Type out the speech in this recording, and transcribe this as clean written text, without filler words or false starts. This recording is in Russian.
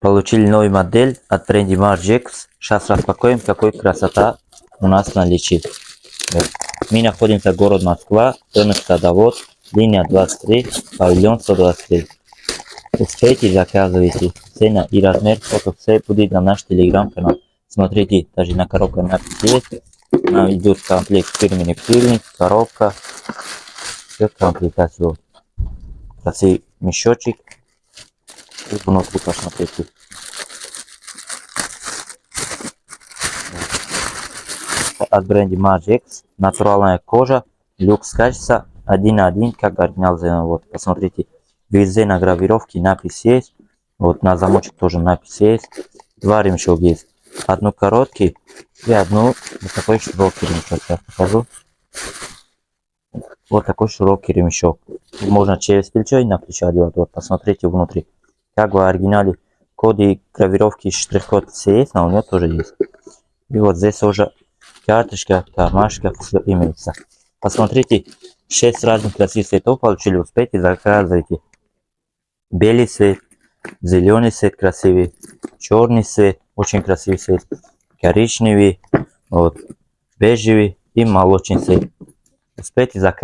Получили новую модель от бренда Margex. Сейчас распакуем, какой красота у нас в наличии. Вот. Мы находимся в городе Москва, рынок Садовод, линия 23, павильон 123. Успейте, заказывайте. Цена и размер фото все будет на наш телеграм-канал. Смотрите, даже на коробке надпись есть. Нам идет комплект фирменный пыльник, коробка. Все комплектация. Красивый мешочек. И внутри посмотрите. От бренда Margex. Натуральная кожа. Люкс качество 1:1, как оригинал сделан. Вот, посмотрите. Везде на гравировке напись есть. Вот на замочек тоже напись есть. Два ремешок есть. Одну короткий и одну вот такой широкий ремешок. Я покажу. Вот такой широкий ремешок. Можно через плечо и на плечо одевать. Вот посмотрите внутри. Как в оригинале коды гравировки штрих-код все есть, но у него тоже есть. И вот здесь уже карточка, кармашка, все имеется. Посмотрите, 6 разных красивых цветов получили. Успейте, заказывайте. Белый цвет, зеленый цвет красивый, черный цвет, очень красивый цвет, коричневый, вот, бежевый и молочный цвет. Успейте заказывать.